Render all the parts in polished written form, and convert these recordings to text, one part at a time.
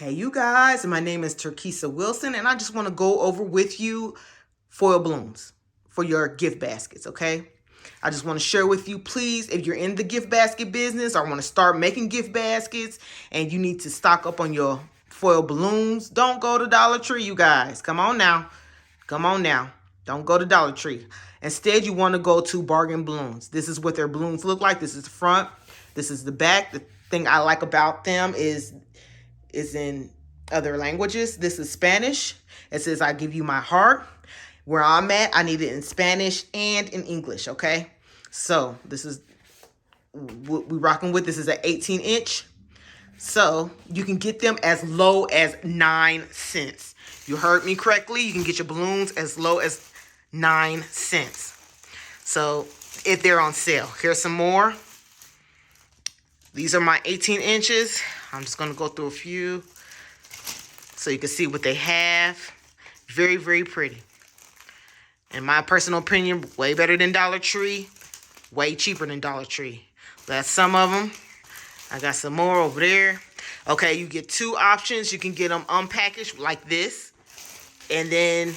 Hey you guys, my name is Turkissa Wilson and I just want to go over with you foil balloons for your gift baskets, okay? I just want to share with you, please, if you're in the gift basket business or want to start making gift baskets and you need to stock up on your foil balloons, don't go to Dollar Tree, you guys. Come on now. Come on now. Don't go to Dollar Tree. Instead, you want to go to Bargain Balloons. This is what their balloons look like. This is the front. This is the back. The thing I like about them is in other languages. This is Spanish. It says, I give you my heart. Where I'm at, I need it in Spanish and in English, okay? So this is what we're rocking with. This is an 18-inch. So you can get them as low as 9 cents. You heard me correctly. You can get your balloons as low as 9 cents. So if they're on sale. Here's some more. These are my 18 inches. I'm just going to go through a few so you can see what they have. Very, very pretty. In my personal opinion, way better than Dollar Tree. Way cheaper than Dollar Tree. That's some of them. I got some more over there. Okay, you get two options. You can get them unpackaged like this. And then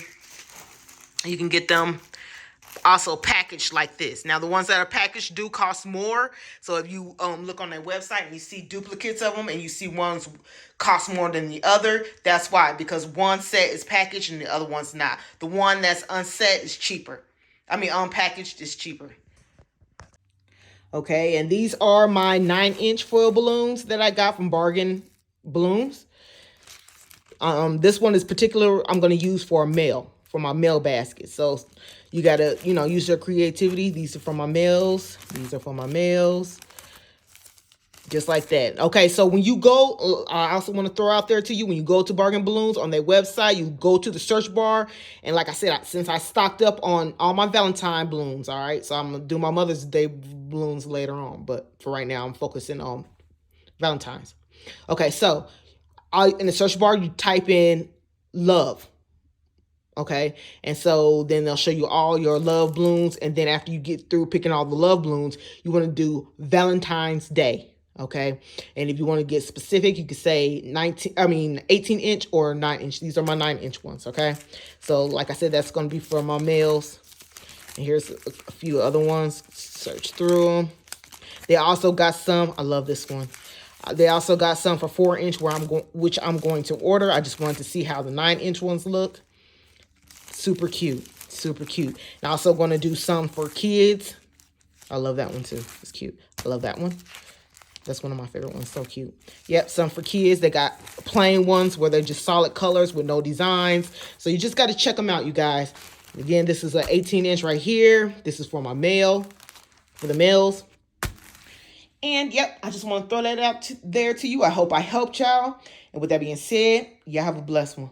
you can get them also packaged like this. Now, the ones that are packaged do cost more. So if you look on their website and you see duplicates of them and you see ones cost more than the other, that's why. Because one set is packaged and the other one's not. The one that's unset is cheaper. I mean, unpackaged is cheaper. Okay, and these are my 9-inch foil balloons that I got from Bargain Balloons. This one is particular I'm going to use for my mail basket. So you got to, use your creativity. These are for my mails. These are for my mails. Just like that. Okay, so when you go, I also want to throw out there to you, when you go to Bargain Balloons on their website, you go to the search bar. And like I said, since I stocked up on all my Valentine balloons, all right? So I'm going to do my Mother's Day balloons later on. But for right now, I'm focusing on Valentine's. Okay, so in the search bar, you type in love. Okay, and so then they'll show you all your love balloons. And then after you get through picking all the love balloons, you want to do Valentine's Day. Okay, and if you want to get specific, you could say 18-inch or 9-inch. These are my 9-inch ones. Okay, so like I said, that's going to be for my males. And here's a few other ones. Search through them. They also got some. I love this one. They also got some for 4-inch which I'm going to order. I just wanted to see how the 9-inch ones look. Super cute. Super cute. And also going to do some for kids. I love that one too. It's cute. I love that one. That's one of my favorite ones. So cute. Yep, some for kids. They got plain ones where they're just solid colors with no designs. So you just got to check them out, you guys. Again, this is an 18-inch right here. This is for my male, for the males. And yep, I just want to throw that out there to you. I hope I helped y'all. And with that being said, y'all have a blessed one.